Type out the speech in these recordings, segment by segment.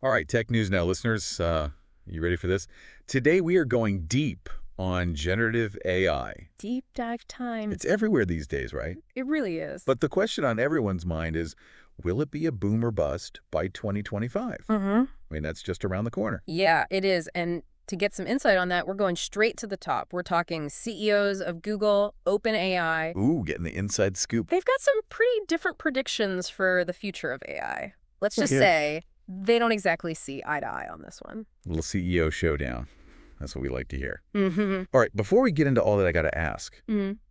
All right, tech news now, listeners. You ready for this? Today we are going deep on generative AI. Deep dive time. It's everywhere these days, right? It really is. But the question on everyone's mind is, will it be a boom or bust by 2025? Mm-hmm. I mean, that's just around the corner. Yeah, it is. And to get some insight on that, we're going straight to the top. We're talking CEOs of Google, OpenAI. Ooh, getting the inside scoop. They've got some pretty different predictions for the future of AI. Let's just Yeah. say they don't exactly see eye to eye on this one. Little CEO showdown. That's what we like to hear. Mm-hmm. All right, before we get into all that, I got to ask,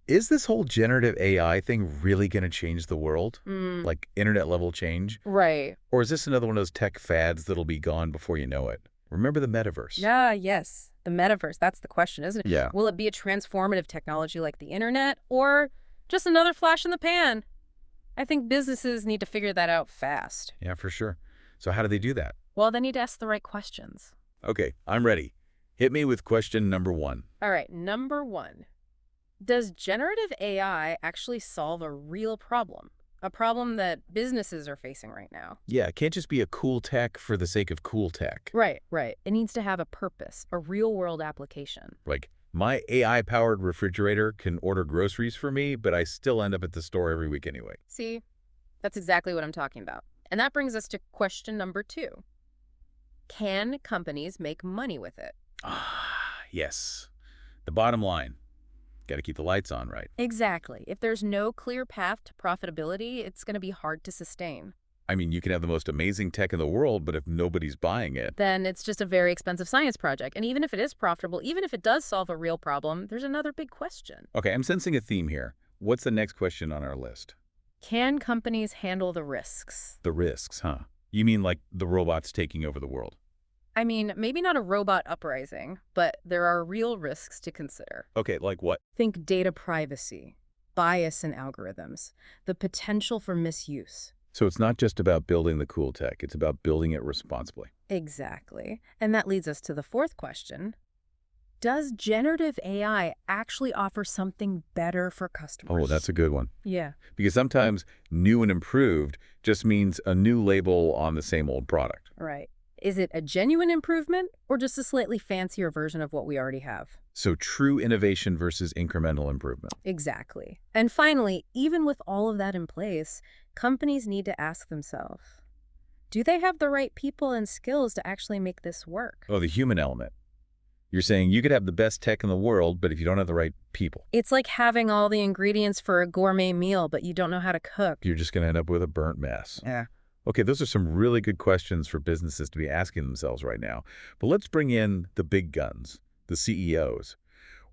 is this whole generative AI thing really going to change the world? Like internet level change? Right. Or is this another one of those tech fads that'll be gone before you know it? Remember the metaverse? Yeah, yes. The metaverse, that's the question, isn't it? Yeah. Will it be a transformative technology like the internet or just another flash in the pan? I think businesses need to figure that out fast. Yeah, for sure. So how do they do that? Well, they need to ask the right questions. Okay, I'm ready. Hit me with question number 1. All right, number 1. Does generative AI actually solve a real problem? A problem that businesses are facing right now? Yeah, it can't just be a cool tech for the sake of cool tech. Right, right. It needs to have a purpose, a real-world application. Like, my AI-powered refrigerator can order groceries for me, but I still end up at the store every week anyway. See, that's exactly what I'm talking about. And that brings us to question number 2. Can companies make money with it? Ah, yes. The bottom line. Got to keep the lights on, right? Exactly. If there's no clear path to profitability, it's going to be hard to sustain. I mean, you can have the most amazing tech in the world, but if nobody's buying it... Then it's just a very expensive science project. And even if it is profitable, even if it does solve a real problem, there's another big question. Okay, I'm sensing a theme here. What's the next question on our list? Can companies handle the risks? The risks, huh? You mean like the robots taking over the world? I mean, maybe not a robot uprising, but there are real risks to consider. Okay, like what? Think data privacy, bias in algorithms, the potential for misuse. So it's not just about building the cool tech, it's about building it responsibly. Exactly. And that leads us to the fourth question. Does generative AI actually offer something better for customers? Oh, that's a good one. Yeah. Because sometimes new and improved just means a new label on the same old product. Right. Is it a genuine improvement or just a slightly fancier version of what we already have? So true innovation versus incremental improvement. Exactly. And finally, even with all of that in place, companies need to ask themselves, do they have the right people and skills to actually make this work? Oh, the human element. You're saying you could have the best tech in the world, but if you don't have the right people, It's like having all the ingredients for a gourmet meal, but you don't know how to cook. you're just going to end up with a burnt mess. Yeah. Okay, those are some really good questions for businesses to be asking themselves right now. But let's bring in the big guns, the CEOs.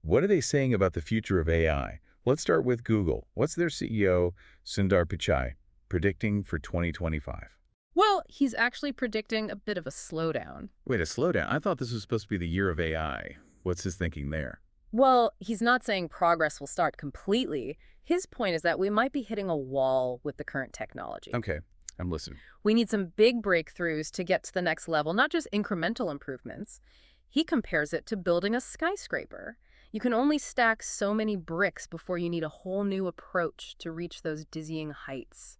What are they saying about the future of AI? Let's start with Google. What's their CEO, Sundar Pichai, predicting for 2025? Well, he's actually predicting a bit of a slowdown. Wait, a slowdown? I thought this was supposed to be the year of AI. What's his thinking there? Well, he's not saying progress will start completely. His point is that we might be hitting a wall with the current technology. Okay, I'm listening. We need some big breakthroughs to get to the next level, not just incremental improvements. He compares it to building a skyscraper. You can only stack so many bricks before you need a whole new approach to reach those dizzying heights.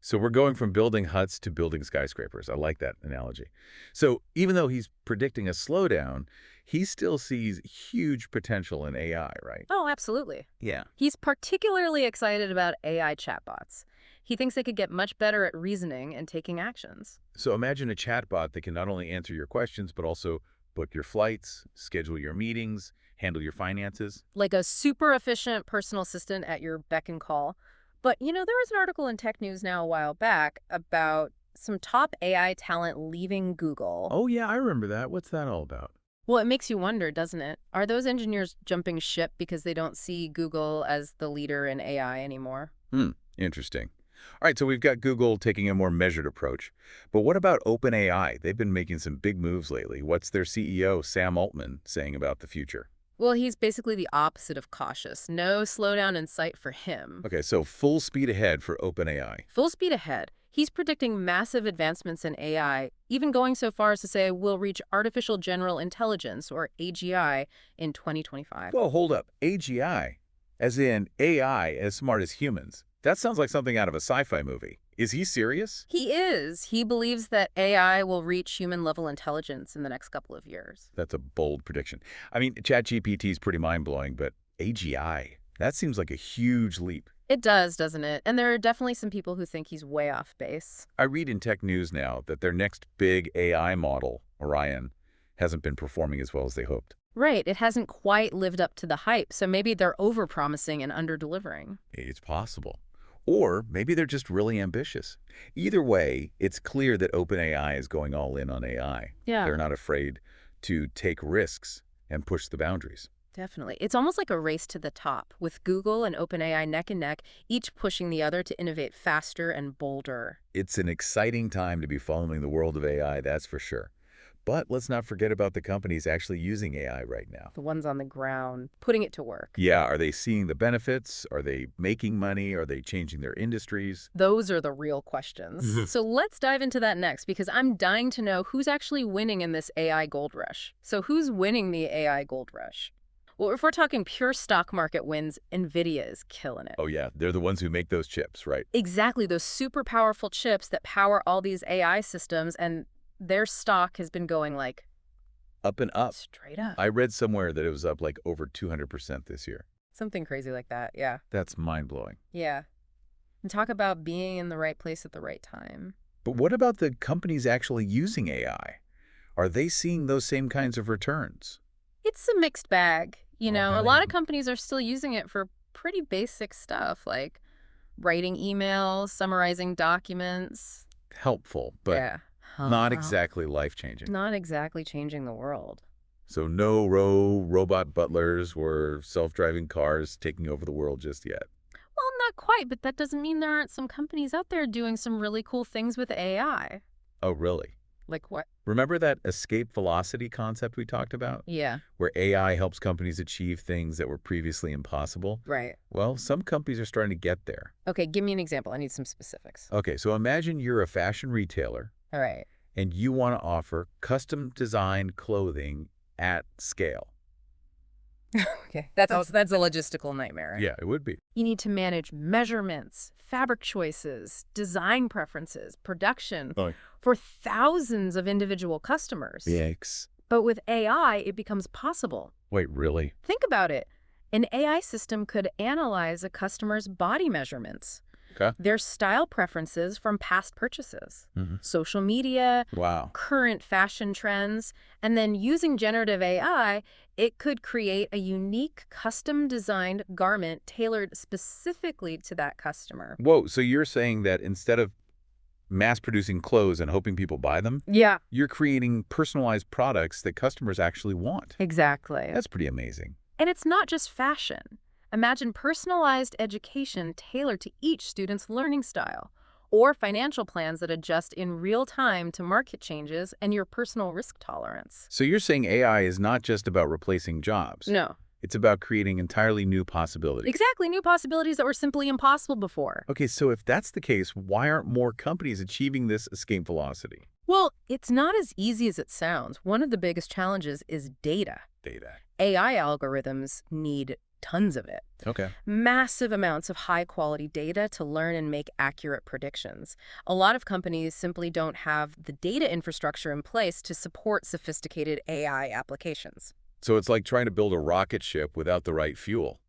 So we're going from building huts to building skyscrapers. I like that analogy. So even though he's predicting a slowdown, he still sees huge potential in AI, right? Oh, absolutely. Yeah. He's particularly excited about AI chatbots. He thinks they could get much better at reasoning and taking actions. So imagine a chatbot that can not only answer your questions, but also book your flights, schedule your meetings, handle your finances. Like a super efficient personal assistant at your beck and call. But, there was an article in Tech News now a while back about some top AI talent leaving Google. Oh, yeah, I remember that. What's that all about? Well, it makes you wonder, doesn't it? Are those engineers jumping ship because they don't see Google as the leader in AI anymore? Interesting. All right, so we've got Google taking a more measured approach. But what about OpenAI? They've been making some big moves lately. What's their CEO, Sam Altman, saying about the future? Well, he's basically the opposite of cautious. No slowdown in sight for him. Okay, so full speed ahead for OpenAI. Full speed ahead. He's predicting massive advancements in AI, even going so far as to say we'll reach artificial general intelligence, or AGI, in 2025. Well, hold up. AGI, as in AI as smart as humans. That sounds like something out of a sci-fi movie. Is he serious? He is. He believes that AI will reach human-level intelligence in the next couple of years. That's a bold prediction. I mean, ChatGPT is pretty mind-blowing, but AGI, that seems like a huge leap. It does, doesn't it? And there are definitely some people who think he's way off base. I read in tech news now that their next big AI model, Orion, hasn't been performing as well as they hoped. Right, it hasn't quite lived up to the hype, so maybe they're over-promising and under-delivering. It's possible. Or maybe they're just really ambitious. Either way, it's clear that OpenAI is going all in on AI. Yeah. They're not afraid to take risks and push the boundaries. Definitely. It's almost like a race to the top, with Google and OpenAI neck and neck, each pushing the other to innovate faster and bolder. It's an exciting time to be following the world of AI, that's for sure. But let's not forget about the companies actually using AI right now. The ones on the ground, putting it to work. Yeah, are they seeing the benefits? Are they making money? Are they changing their industries? Those are the real questions. So let's dive into that next, because I'm dying to know who's actually winning in this AI gold rush. So who's winning the AI gold rush? Well, if we're talking pure stock market wins, Nvidia is killing it. Oh yeah, they're the ones who make those chips, right? Exactly, those super powerful chips that power all these AI systems, and their stock has been going like Up and up. straight up. I read somewhere that it was up like over 200% this year. Something crazy like that, yeah. That's mind-blowing. Yeah. And talk about being in the right place at the right time. But what about the companies actually using AI? Are they seeing those same kinds of returns? It's a mixed bag. You know, a Okay. lot of companies are still using it for pretty basic stuff like writing emails, summarizing documents. Helpful, but Yeah. not Uh-huh. exactly life-changing. Not exactly changing the world. So no robot butlers or self-driving cars taking over the world just yet. Well, not quite, but that doesn't mean there aren't some companies out there doing some really cool things with AI. Oh, really? Like what? Remember that escape velocity concept we talked about, Yeah, where AI helps companies achieve things that were previously impossible? right. Well, some companies are starting to get there. Okay, give me an example. I need some specifics. Okay, so imagine you're a fashion retailer All right. and you want to offer custom-designed clothing at scale. Okay, that's a logistical nightmare. Yeah, it would be. You need to manage measurements, fabric choices, design preferences, production Oh. for thousands of individual customers. Yikes. But with AI, it becomes possible. Wait, really? Think about it. An AI system could analyze a customer's body measurements, Okay. their style preferences from past purchases, Mhm. social media, Wow. current fashion trends, and then using generative AI, it could create a unique custom-designed garment tailored specifically to that customer. Whoa, so you're saying that instead of mass-producing clothes and hoping people buy them, Yeah, you're creating personalized products that customers actually want. exactly. That's pretty amazing. And it's not just fashion. Imagine personalized education tailored to each student's learning style, or financial plans that adjust in real time to market changes and your personal risk tolerance. So you're saying AI is not just about replacing jobs. No, It's about creating entirely new possibilities. exactly, new possibilities that were simply impossible before. Okay, so if that's the case, why aren't more companies achieving this escape velocity? Well, it's not as easy as it sounds. One of the biggest challenges is data. Data. AI algorithms need tons of it. Okay. Massive amounts of high-quality data to learn and make accurate predictions. A lot of companies simply don't have the data infrastructure in place to support sophisticated AI applications. So it's like trying to build a rocket ship without the right fuel.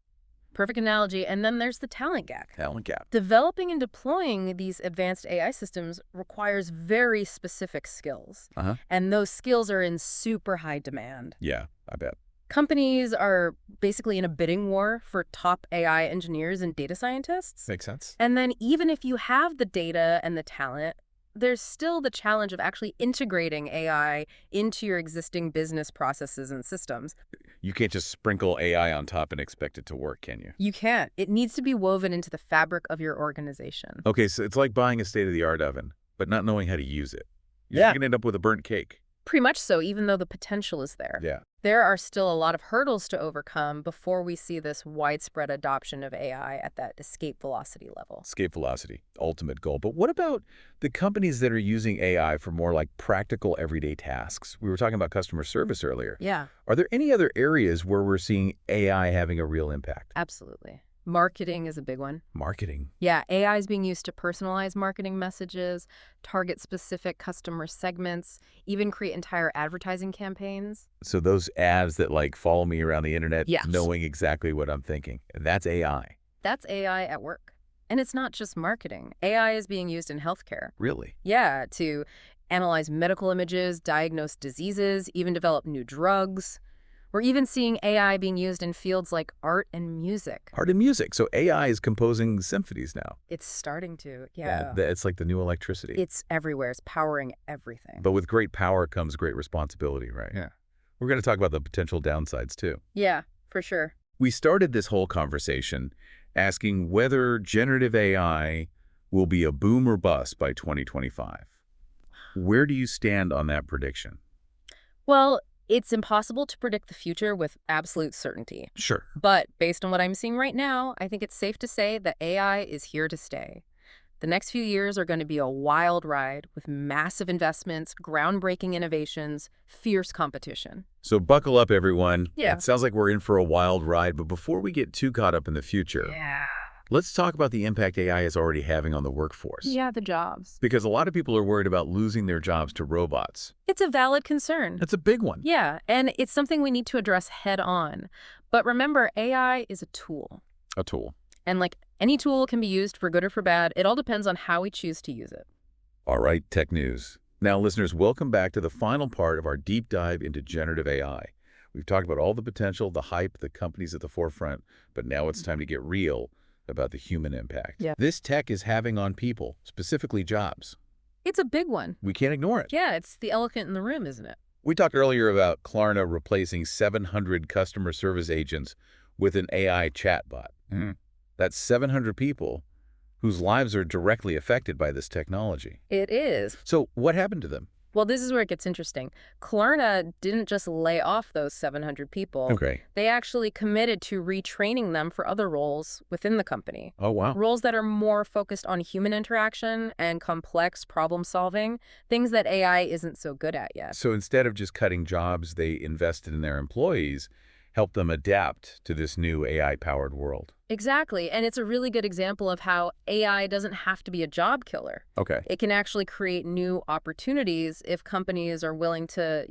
Perfect analogy. And then there's the talent gap. Talent gap. Developing and deploying these advanced AI systems requires very specific skills. Uh-huh. And those skills are in super high demand. Yeah, I bet. Companies are basically in a bidding war for top AI engineers and data scientists. Makes sense. And then even if you have the data and the talent, there's still the challenge of actually integrating AI into your existing business processes and systems. You can't just sprinkle AI on top and expect it to work, can you? You can't. It needs to be woven into the fabric of your organization. Okay, so it's like buying a state-of-the-art oven, but not knowing how to use it. You're Yeah. going to end up with a burnt cake. Pretty much so, even though the potential is there. Yeah. There are still a lot of hurdles to overcome before we see this widespread adoption of AI at that escape velocity level. Escape velocity, ultimate goal. But what about the companies that are using AI for more like practical everyday tasks? We were talking about customer service earlier. Yeah, Are there any other areas where we're seeing AI having a real impact? absolutely. Marketing is a big one. Marketing. Yeah, AI is being used to personalize marketing messages, target specific customer segments, even create entire advertising campaigns. So those ads that like follow me around the internet Yes. knowing exactly what I'm thinking, that's AI. That's AI at work. And it's not just marketing. AI is being used in healthcare. Really? Yeah, to analyze medical images, diagnose diseases, even develop new drugs. We're even seeing AI being used in fields like art and music. Art and music. So AI is composing symphonies now. It's starting to, Yeah, yeah. it's like the new electricity. It's everywhere. It's powering everything. But with great power comes great responsibility, right? Yeah. We're going to talk about the potential downsides, too. Yeah, for sure. We started this whole conversation asking whether generative AI will be a boom or bust by 2025. Where do you stand on that prediction? Well, it's impossible to predict the future with absolute certainty. Sure. But based on what I'm seeing right now, I think it's safe to say that AI is here to stay. The next few years are going to be a wild ride with massive investments, groundbreaking innovations, fierce competition. So buckle up, everyone. Yeah. It sounds like we're in for a wild ride, but before we get too caught up in the future, Yeah. let's talk about the impact AI is already having on the workforce. Yeah, the jobs. Because a lot of people are worried about losing their jobs to robots. It's a valid concern. That's a big one. Yeah, and it's something we need to address head on. But remember, AI is a tool. A tool. And like any tool can be used for good or for bad. It all depends on how we choose to use it. All right, tech news. Now, listeners, welcome back to the final part of our deep dive into generative AI. We've talked about all the potential, the hype, the companies at the forefront, but now it's time to get real about the human impact. Yeah. This tech is having on people, specifically jobs. It's a big one. We can't ignore it. Yeah, it's the elephant in the room, isn't it? We talked earlier about Klarna replacing 700 customer service agents with an AI chatbot. That's 700 people whose lives are directly affected by this technology. It is. So what happened to them? Well, this is where it gets interesting. Klarna didn't just lay off those 700 people. Okay. They actually committed to retraining them for other roles within the company. Oh, wow. Roles that are more focused on human interaction and complex problem solving, things that AI isn't so good at yet. So instead of just cutting jobs, they invested in their employees, helped them adapt to this new AI-powered world. Exactly. And it's a really good example of how AI doesn't have to be a job killer. Okay. It can actually create new opportunities if companies are willing to,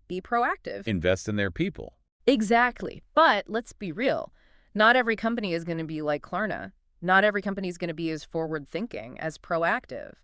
be proactive. Invest in their people. Exactly. But let's be real. Not every company is going to be like Klarna. Not every company is going to be as forward-thinking, as proactive.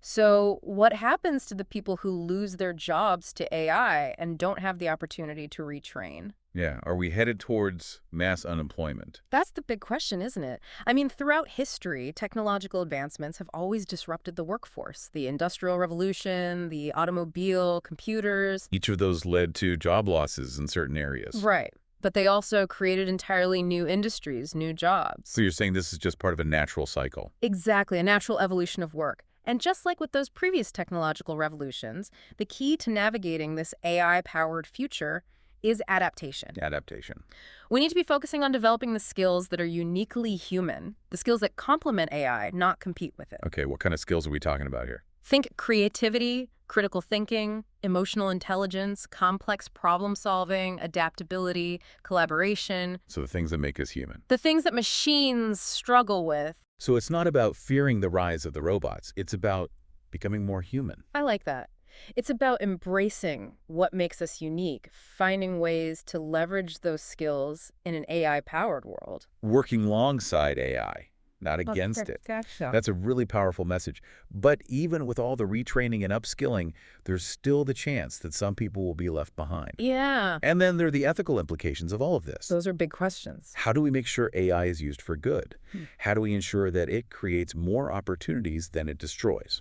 So what happens to the people who lose their jobs to AI and don't have the opportunity to retrain? Yeah. Are we headed towards mass unemployment? That's the big question, isn't it? I mean, throughout history, technological advancements have always disrupted the workforce. The Industrial Revolution, the automobile, computers. Each of those led to job losses in certain areas. Right. But they also created entirely new industries, new jobs. So you're saying this is just part of a natural cycle? Exactly, a natural evolution of work. And just like with those previous technological revolutions, the key to navigating this AI-powered future is adaptation. Adaptation. We need to be focusing on developing the skills that are uniquely human, the skills that complement AI, not compete with it. Okay, what kind of skills are we talking about here? Think creativity, critical thinking, emotional intelligence, complex problem solving, adaptability, collaboration. So the things that make us human. The things that machines struggle with. So it's not about fearing the rise of the robots. It's about becoming more human. I like that. It's about embracing what makes us unique, finding ways to leverage those skills in an AI-powered world. Working alongside AI, not against it. Gotcha. That's a really powerful message. But even with all the retraining and upskilling, there's still the chance that some people will be left behind. Yeah. And then there are the ethical implications of all of this. Those are big questions. How do we make sure AI is used for good? How do we ensure that it creates more opportunities than it destroys?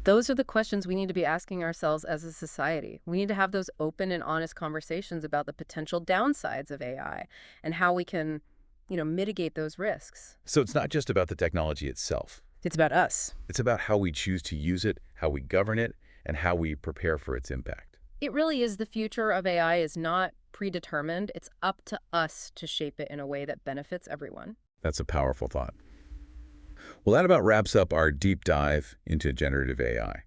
Those are the questions we need to be asking ourselves as a society. We need to have those open and honest conversations about the potential downsides of AI and how we can, mitigate those risks. So it's not just about the technology itself. It's about us. It's about how we choose to use it, how we govern it, and how we prepare for its impact. It really is. The future of AI is not predetermined. It's up to us to shape it in a way that benefits everyone. That's a powerful thought. Well, that about wraps up our deep dive into generative AI.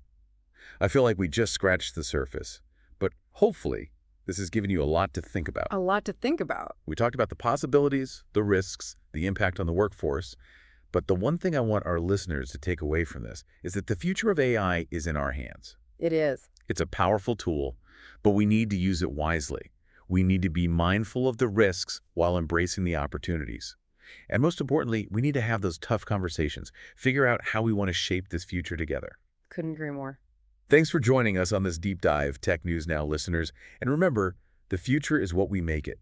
I feel like we just scratched the surface, but hopefully This has given you a lot to think about. A lot to think about. We talked about the possibilities, the risks, the impact on the workforce. But the one thing I want our listeners to take away from this is that the future of AI is in our hands. It is. It's a powerful tool, but we need to use it wisely. We need to be mindful of the risks while embracing the opportunities. And most importantly, we need to have those tough conversations, figure out how we want to shape this future together. Couldn't agree more. Thanks for joining us on this deep dive, Tech News Now listeners. And remember, the future is what we make it.